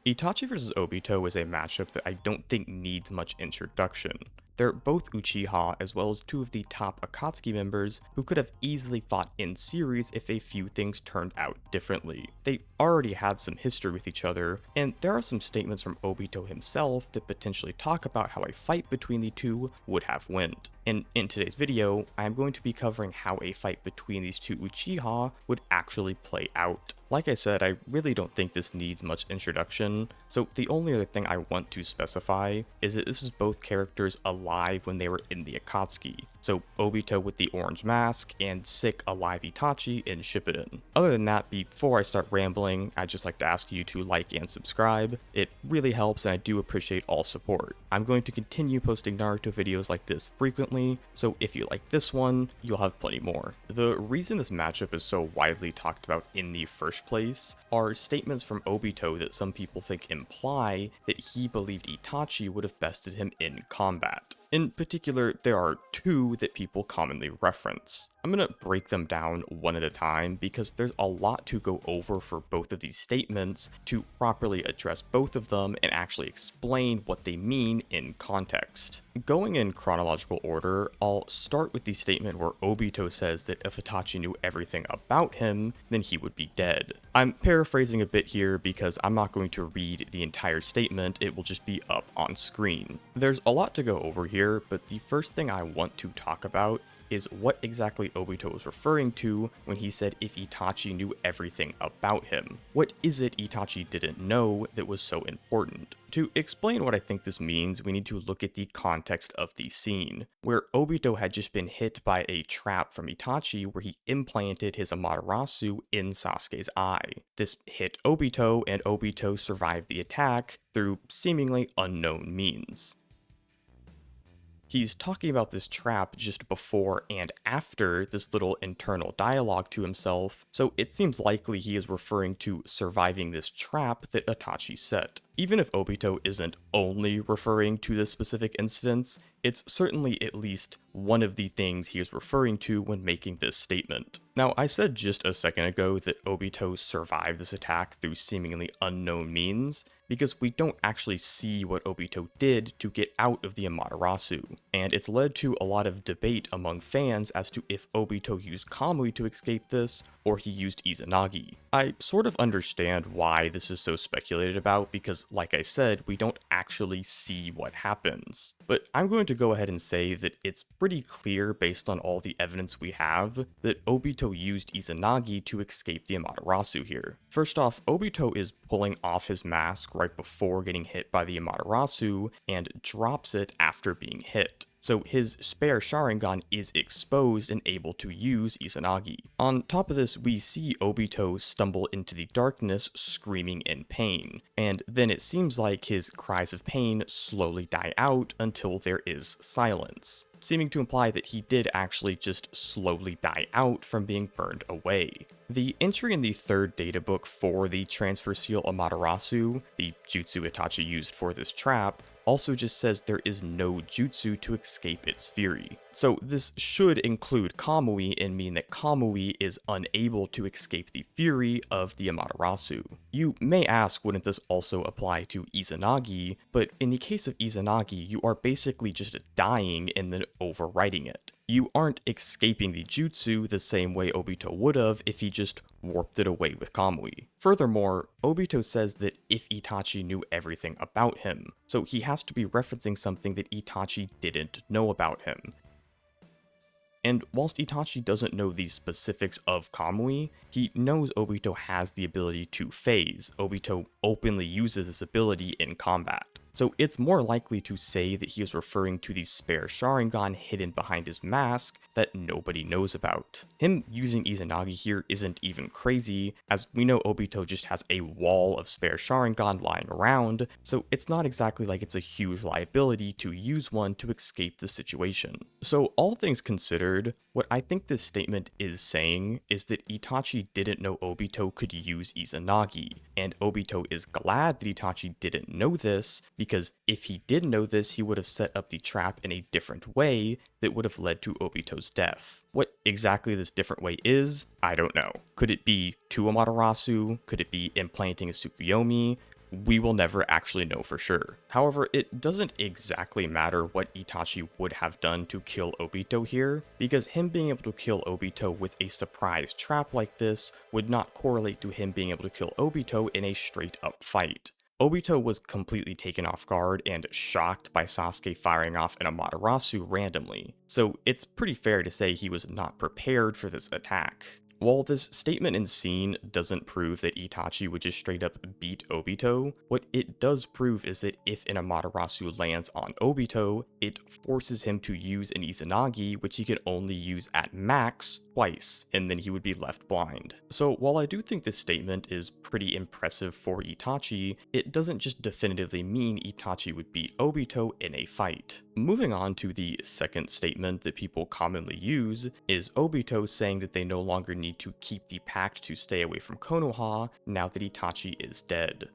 Itachi vs Obito is a matchup that I don't think needs much introduction. They're both Uchiha as well as two of the top Akatsuki members who could have easily fought in series if a few things turned out differently. They already had some history with each other, and there are some statements from Obito himself that potentially talk about how a fight between the two would have went. And in today's video, I am going to be covering how a fight between these two Uchiha would actually play out. Like I said, I really don't think this needs much introduction, so the only other thing I want to specify is that this is both characters alive when they were in the Akatsuki, so Obito with the orange mask and sick alive Itachi in Shippuden. Other than that, before I start rambling, I'd just like to ask you to like and subscribe. It really helps and I do appreciate all support. I'm going to continue posting Naruto videos like this frequently, so if you like this one, you'll have plenty more. The reason this matchup is so widely talked about in the first place are statements from Obito that some people think imply that he believed Itachi would have bested him in combat. In particular, there are two that people commonly reference. I'm gonna break them down one at a time because there's a lot to go over for both of these statements to properly address both of them and actually explain what they mean in context. Going in chronological order, I'll start with the statement where Obito says that if Itachi knew everything about him, then he would be dead. I'm paraphrasing a bit here because I'm not going to read the entire statement, it will just be up on screen. There's a lot to go over here, but the first thing I want to talk about is what exactly Obito was referring to when he said if Itachi knew everything about him. What is it Itachi didn't know that was so important? To explain what I think this means, we need to look at the context of the scene, where Obito had just been hit by a trap from Itachi where he implanted his Amaterasu in Sasuke's eye. This hit Obito, and Obito survived the attack through seemingly unknown means. He's talking about this trap just before and after this little internal dialogue to himself, so it seems likely he is referring to surviving this trap that Itachi set. Even if Obito isn't only referring to this specific instance, it's certainly at least one of the things he is referring to when making this statement. Now, I said just a second ago that Obito survived this attack through seemingly unknown means, because we don't actually see what Obito did to get out of the Amaterasu, and it's led to a lot of debate among fans as to if Obito used Kamui to escape this, or he used Izanagi. I sort of understand why this is so speculated about, because like I said, we don't actually see what happens. But I'm going to go ahead and say that it's pretty clear based on all the evidence we have that Obito used Izanagi to escape the Amaterasu here. First off, Obito is pulling off his mask right before getting hit by the Amaterasu and drops it after being hit. So his spare Sharingan is exposed and able to use Izanagi. On top of this, we see Obito stumble into the darkness screaming in pain, and then it seems like his cries of pain slowly die out until there is silence, seeming to imply that he did actually just slowly die out from being burned away. The entry in the third databook for the Transfer Seal Amaterasu, the jutsu Itachi used for this trap, also just says there is no jutsu to escape its fury. So this should include Kamui and mean that Kamui is unable to escape the fury of the Amaterasu. You may ask, wouldn't this also apply to Izanagi? But in the case of Izanagi, you are basically just dying and then overwriting it. You aren't escaping the jutsu the same way Obito would have if he just warped it away with Kamui. Furthermore, Obito says that if Itachi knew everything about him, so he has to be referencing something that Itachi didn't know about him. And whilst Itachi doesn't know the specifics of Kamui, he knows Obito has the ability to phase. Obito openly uses this ability in combat. So it's more likely to say that he is referring to the spare Sharingan hidden behind his mask that nobody knows about. Him using Izanagi here isn't even crazy, as we know Obito just has a wall of spare Sharingan lying around, so it's not exactly like it's a huge liability to use one to escape the situation. So all things considered, what I think this statement is saying is that Itachi didn't know Obito could use Izanagi, and Obito is glad that Itachi didn't know this, because if he did know this, he would have set up the trap in a different way that would have led to Obito's death. What exactly this different way is, I don't know. Could it be to Amaterasu? Could it be implanting a Tsukuyomi? we will never actually know for sure. However, it doesn't exactly matter what Itachi would have done to kill Obito here, because him being able to kill Obito with a surprise trap like this would not correlate to him being able to kill Obito in a straight up fight. Obito was completely taken off guard and shocked by Sasuke firing off an Amaterasu randomly, so it's pretty fair to say he was not prepared for this attack. While this statement and scene doesn't prove that Itachi would just straight up beat Obito, what it does prove is that if an Amaterasu lands on Obito, it forces him to use an Izanagi, which he could only use at max twice, and then he would be left blind. So while I do think this statement is pretty impressive for Itachi, it doesn't just definitively mean Itachi would beat Obito in a fight. Moving on to the second statement that people commonly use is Obito saying that they no longer need to keep the pact to stay away from Konoha now that Itachi is dead.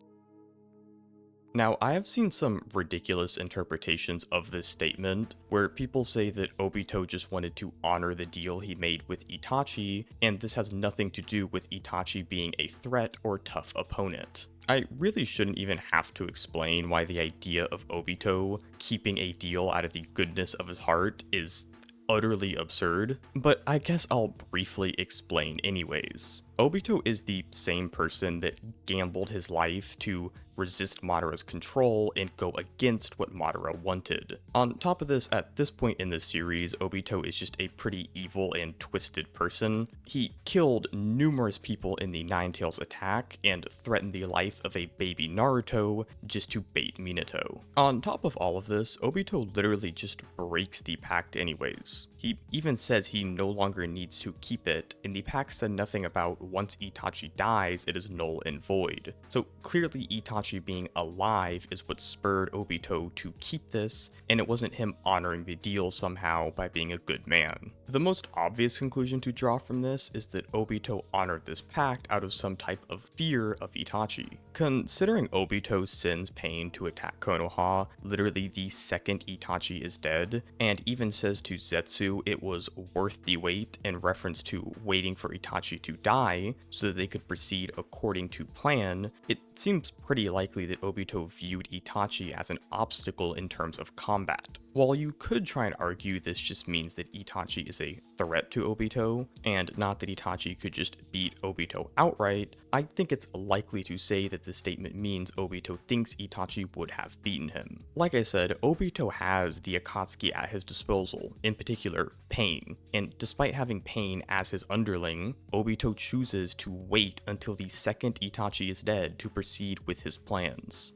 Now, I have seen some ridiculous interpretations of this statement, where people say that Obito just wanted to honor the deal he made with Itachi, and this has nothing to do with Itachi being a threat or tough opponent. I really shouldn't even have to explain why the idea of Obito keeping a deal out of the goodness of his heart is utterly absurd, but I guess I'll briefly explain anyways. Obito is the same person that gambled his life to resist Madara's control and go against what Madara wanted. On top of this, at this point in the series, Obito is just a pretty evil and twisted person. He killed numerous people in the Nine Tails attack and threatened the life of a baby Naruto just to bait Minato. On top of all of this, Obito literally just breaks the pact anyways. He even says he no longer needs to keep it, and the pact said nothing about once Itachi dies, it is null and void. So clearly Itachi being alive is what spurred Obito to keep this, and it wasn't him honoring the deal somehow by being a good man. The most obvious conclusion to draw from this is that Obito honored this pact out of some type of fear of Itachi. Considering Obito sends pain to attack Konoha literally the second Itachi is dead, and even says to Zetsu it was worth the wait in reference to waiting for Itachi to die so that they could proceed according to plan, it seems pretty likely that Obito viewed Itachi as an obstacle in terms of combat. While you could try and argue this just means that Itachi is a threat to Obito, and not that Itachi could just beat Obito outright, I think it's likely to say that the statement means Obito thinks Itachi would have beaten him. Like I said, Obito has the Akatsuki at his disposal, in particular, Pain, and despite having Pain as his underling, Obito chooses to wait until the second Itachi is dead to proceed with his plans.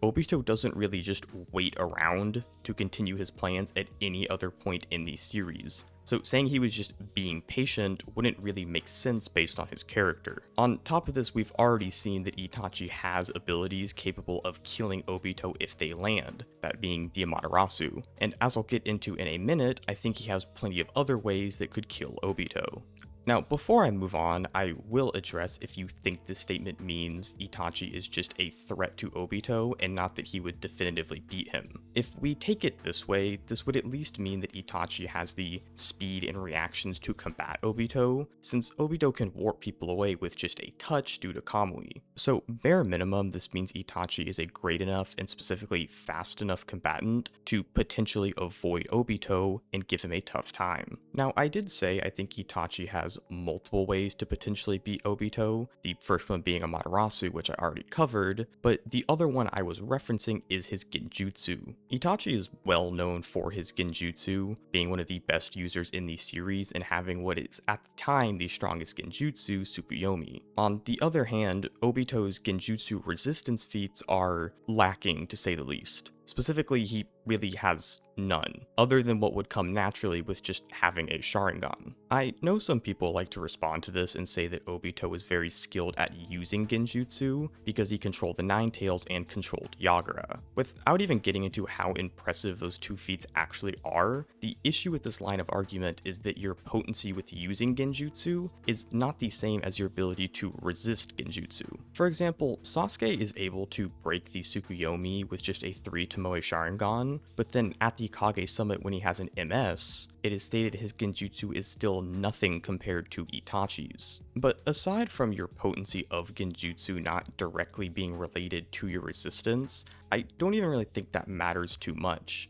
Obito doesn't really just wait around to continue his plans at any other point in the series, so saying he was just being patient wouldn't really make sense based on his character. On top of this, we've already seen that Itachi has abilities capable of killing Obito if they land, that being the Amaterasu, and as I'll get into in a minute, I think he has plenty of other ways that could kill Obito. Now, before I move on, I will address if you think this statement means Itachi is just a threat to Obito and not that he would definitively beat him. If we take it this way, this would at least mean that Itachi has the speed and reactions to combat Obito, since Obito can warp people away with just a touch due to Kamui. So bare minimum, this means Itachi is a great enough and specifically fast enough combatant to potentially avoid Obito and give him a tough time. Now, I did say I think Itachi has multiple ways to potentially beat Obito, the first one being Amaterasu, which I already covered, but the other one I was referencing is his Genjutsu. Itachi is well known for his Genjutsu, being one of the best users in the series and having what is at the time the strongest Genjutsu, Tsukuyomi. On the other hand, Obito's Genjutsu resistance feats are lacking to say the least. Specifically, he really has none, other than what would come naturally with just having a Sharingan. I know some people like to respond to this and say that Obito is very skilled at using Genjutsu because he controlled the Nine Tails and controlled Yagura. Without even getting into how impressive those two feats actually are, the issue with this line of argument is that your potency with using Genjutsu is not the same as your ability to resist Genjutsu. For example, Sasuke is able to break the Tsukuyomi with just a 3 Tomoe Sharingan, down, but then at the Kage Summit when he has an MS, it is stated his Genjutsu is still nothing compared to Itachi's. But aside from your potency of Genjutsu not directly being related to your resistance, I don't even really think that matters too much.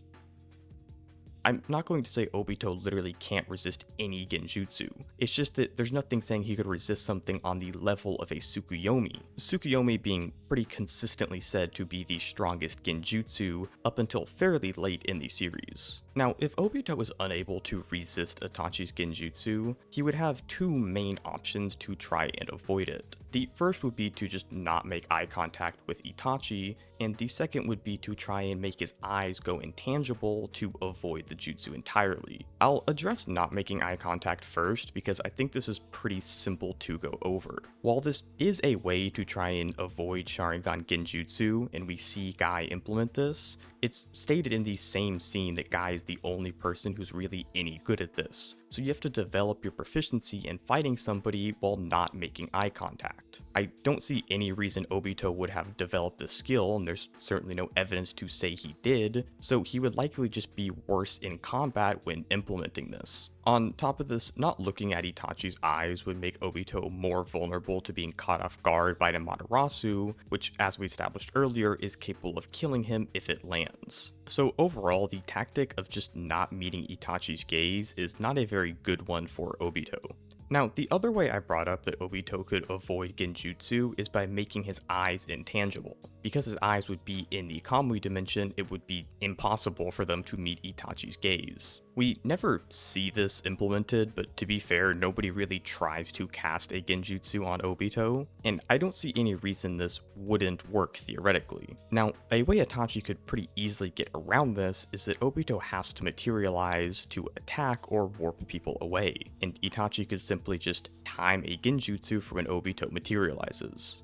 I'm not going to say Obito literally can't resist any Genjutsu, it's just that there's nothing saying he could resist something on the level of a Tsukuyomi, Tsukuyomi being pretty consistently said to be the strongest Genjutsu up until fairly late in the series. Now, if Obito was unable to resist Itachi's Genjutsu, he would have two main options to try and avoid it. The first would be to just not make eye contact with Itachi, and the second would be to try and make his eyes go intangible to avoid the jutsu entirely. I'll address not making eye contact first because I think this is pretty simple to go over. While this is a way to try and avoid Sharingan Genjutsu, and we see Guy implement this, it's stated in the same scene that Guy is the only person who's really any good at this, so you have to develop your proficiency in fighting somebody while not making eye contact. I don't see any reason Obito would have developed this skill, and there's certainly no evidence to say he did, so he would likely just be worse in combat when implementing this. On top of this, not looking at Itachi's eyes would make Obito more vulnerable to being caught off guard by the Amaterasu, which, as we established earlier, is capable of killing him if it lands. So overall, the tactic of just not meeting Itachi's gaze is not a very good one for Obito. Now, the other way I brought up that Obito could avoid Genjutsu is by making his eyes intangible. Because his eyes would be in the Kamui dimension, it would be impossible for them to meet Itachi's gaze. We never see this implemented, but to be fair, nobody really tries to cast a Genjutsu on Obito, and I don't see any reason this wouldn't work theoretically. Now, a way Itachi could pretty easily get around this is that Obito has to materialize to attack or warp people away, and Itachi could simply just time a Genjutsu for when Obito materializes.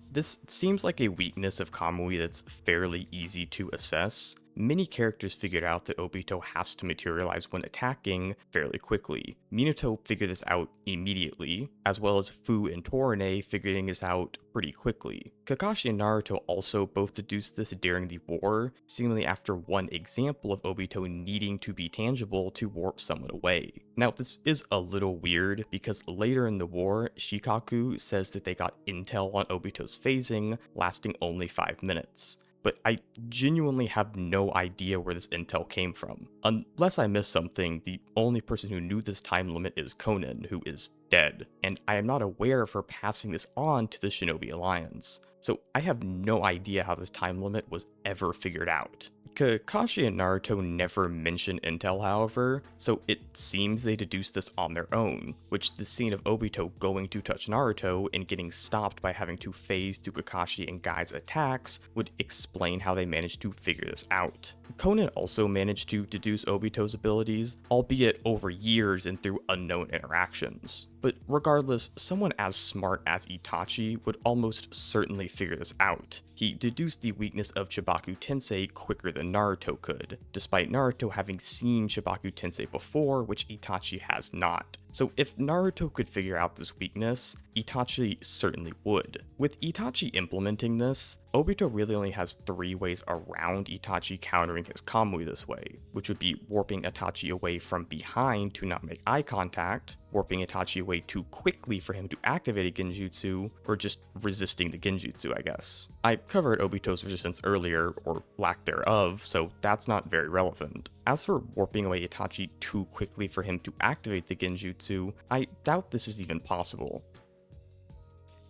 This seems like a weakness of Kamui that's fairly easy to assess. Many characters figured out that Obito has to materialize when attacking fairly quickly. Minato figured this out immediately, as well as Fu and Torine figuring this out pretty quickly. Kakashi and Naruto also both deduced this during the war, seemingly after one example of Obito needing to be tangible to warp someone away. Now, this is a little weird because later in the war, Shikaku says that they got intel on Obito's phasing, lasting only 5 minutes. But I genuinely have no idea where this intel came from. Unless I missed something, the only person who knew this time limit is Conan, who is dead, and I am not aware of her passing this on to the Shinobi Alliance. So I have no idea how this time limit was ever figured out. Kakashi and Naruto never mention intel, however, so it seems they deduced this on their own, which the scene of Obito going to touch Naruto and getting stopped by having to phase through Kakashi and Guy's attacks would explain how they managed to figure this out. Conan also managed to deduce Obito's abilities, albeit over years and through unknown interactions. But regardless, someone as smart as Itachi would almost certainly figure this out. He deduced the weakness of Chibaku Tensei quicker than Naruto could, despite Naruto having seen Chibaku Tensei before, which Itachi has not. So if Naruto could figure out this weakness, Itachi certainly would. With Itachi implementing this, Obito really only has 3 ways around Itachi countering his Kamui this way, which would be warping Itachi away from behind to not make eye contact, warping Itachi away too quickly for him to activate a Genjutsu, or just resisting the Genjutsu, I guess. I covered Obito's resistance earlier, or lack thereof, so that's not very relevant. As for warping away Itachi too quickly for him to activate the Genjutsu, I doubt this is even possible.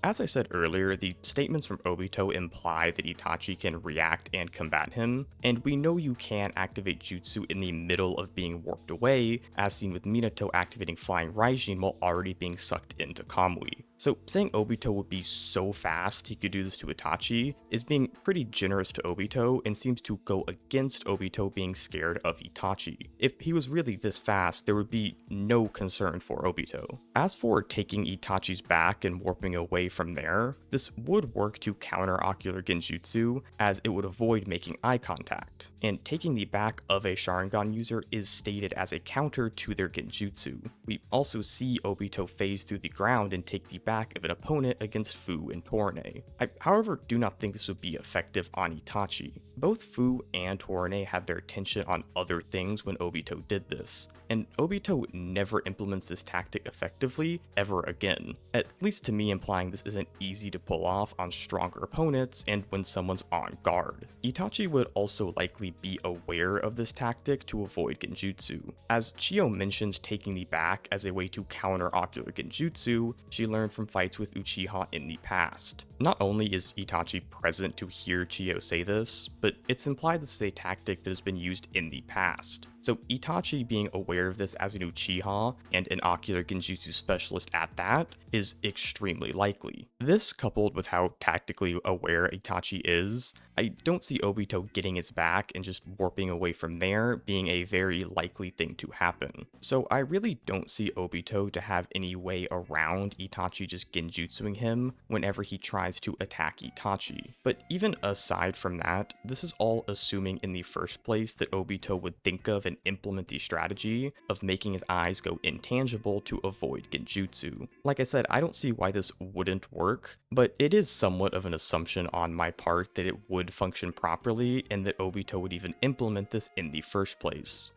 As I said earlier, the statements from Obito imply that Itachi can react and combat him, and we know you can activate jutsu in the middle of being warped away, as seen with Minato activating Flying Raijin while already being sucked into Kamui. So saying Obito would be so fast he could do this to Itachi is being pretty generous to Obito and seems to go against Obito being scared of Itachi. If he was really this fast, there would be no concern for Obito. As for taking Itachi's back and warping away from there, this would work to counter Ocular Genjutsu, as it would avoid making eye contact. And taking the back of a Sharingan user is stated as a counter to their Genjutsu. We also see Obito phase through the ground and take the back of an opponent against Fu and Torne. I, however, do not think this would be effective on Itachi. Both Fu and Torne had their attention on other things when Obito did this, and Obito never implements this tactic effectively ever again, at least to me, implying this isn't easy to pull off on stronger opponents and when someone's on guard. Itachi would also likely be aware of this tactic to avoid Genjutsu. As Chiyo mentions taking the back as a way to counter ocular Genjutsu, she learned from fights with Uchiha in the past. Not only is Itachi present to hear Chiyo say this, but it's implied this is a tactic that has been used in the past. So Itachi being aware of this as an Uchiha, and an ocular Genjutsu specialist at that, is extremely likely. This, coupled with how tactically aware Itachi is, I don't see Obito getting his back and just warping away from there being a very likely thing to happen. So I really don't see Obito to have any way around Itachi just Genjutsuing him whenever he tries to attack Itachi. But even aside from that, this is all assuming in the first place that Obito would think of and implement the strategy of making his eyes go intangible to avoid Genjutsu. Like I said, I don't see why this wouldn't work, but it is somewhat of an assumption on my part that it would function properly and that Obito would even implement this in the first place.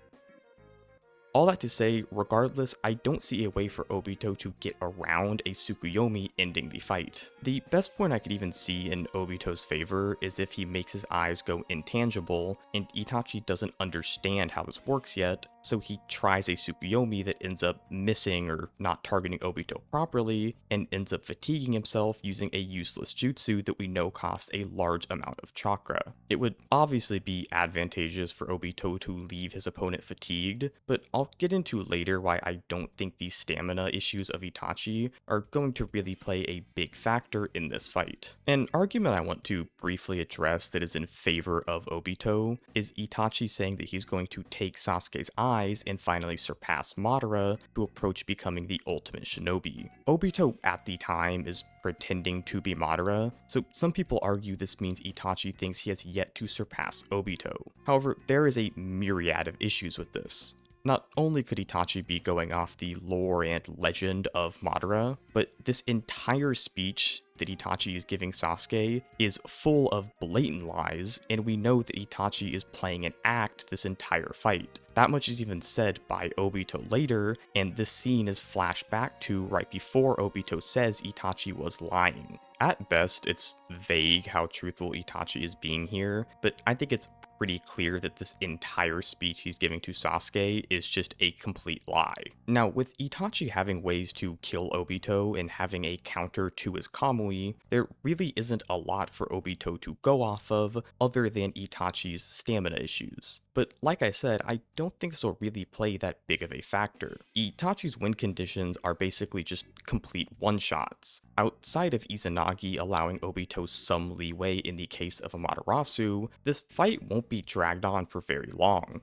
All that to say, regardless, I don't see a way for Obito to get around a Tsukuyomi ending the fight. The best point I could even see in Obito's favor is if he makes his eyes go intangible, and Itachi doesn't understand how this works yet, so he tries a Tsukuyomi that ends up missing or not targeting Obito properly, and ends up fatiguing himself using a useless jutsu that we know costs a large amount of chakra. It would obviously be advantageous for Obito to leave his opponent fatigued, but I'll get into later why I don't think these stamina issues of Itachi are going to really play a big factor in this fight. An argument I want to briefly address that is in favor of Obito is Itachi saying that he's going to take Sasuke's eyes and finally surpass Madara to approach becoming the ultimate shinobi. Obito at the time is pretending to be Madara, so some people argue this means Itachi thinks he has yet to surpass Obito. However, there is a myriad of issues with this. Not only could Itachi be going off the lore and legend of Madara, but this entire speech that Itachi is giving Sasuke is full of blatant lies, and we know that Itachi is playing an act this entire fight. That much is even said by Obito later, and this scene is flashed back to right before Obito says Itachi was lying. At best, it's vague how truthful Itachi is being here, but I think it's pretty clear that this entire speech he's giving to Sasuke is just a complete lie. Now, with Itachi having ways to kill Obito and having a counter to his Kamui, there really isn't a lot for Obito to go off of other than Itachi's stamina issues. But like I said, I don't think this will really play that big of a factor. Itachi's win conditions are basically just complete one-shots. Outside of Izanagi allowing Obito some leeway in the case of Amaterasu, this fight won't be dragged on for very long.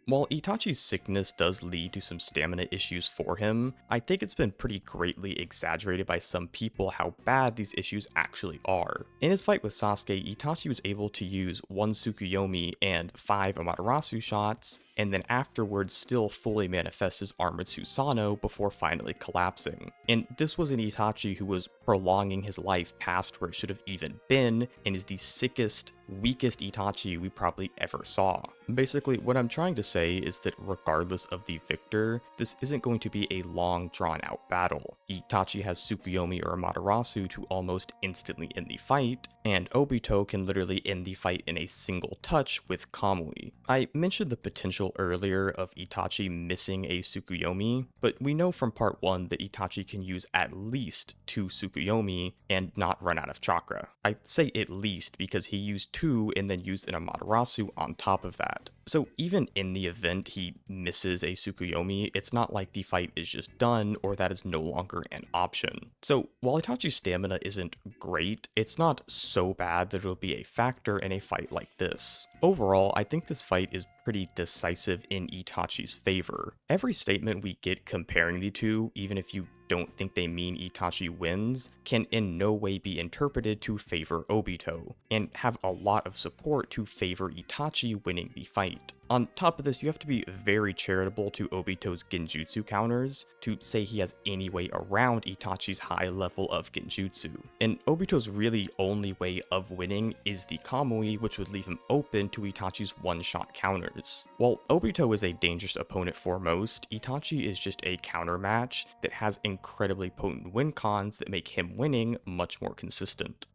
While Itachi's sickness does lead to some stamina issues for him, I think it's been pretty greatly exaggerated by some people how bad these issues actually are. In his fight with Sasuke, Itachi was able to use 1 Tsukuyomi and 5 Amaterasu shots, and then afterwards still fully manifest his armored Susanoo before finally collapsing. And this was an Itachi who was prolonging his life past where it should have even been, and is the sickest, weakest Itachi we probably ever saw. Basically, what I'm trying to say is that regardless of the victor, this isn't going to be a long drawn out battle. Itachi has Tsukuyomi or Amaterasu to almost instantly end the fight, and Obito can literally end the fight in a single touch with Kamui. I mentioned the potential earlier of Itachi missing a Tsukuyomi, but we know from part 1 that Itachi can use at least 2 Tsukuyomi and not run out of chakra. I say at least because he used 2 and then used an Amaterasu on top of that. So even in the event he misses a Tsukuyomi, it's not like the fight is just done or that is no longer an option. So while Itachi's stamina isn't great, it's not so bad that it'll be a factor in a fight like this. Overall, I think this fight is pretty decisive in Itachi's favor. Every statement we get comparing the two, even if you don't think they mean Itachi wins, can in no way be interpreted to favor Obito, and have a lot of support to favor Itachi winning the fight. On top of this, you have to be very charitable to Obito's Genjutsu counters to say he has any way around Itachi's high level of Genjutsu. And Obito's really only way of winning is the Kamui, which would leave him open to Itachi's one-shot counters. While Obito is a dangerous opponent for most, Itachi is just a counter match that has incredibly potent win cons that make him winning much more consistent.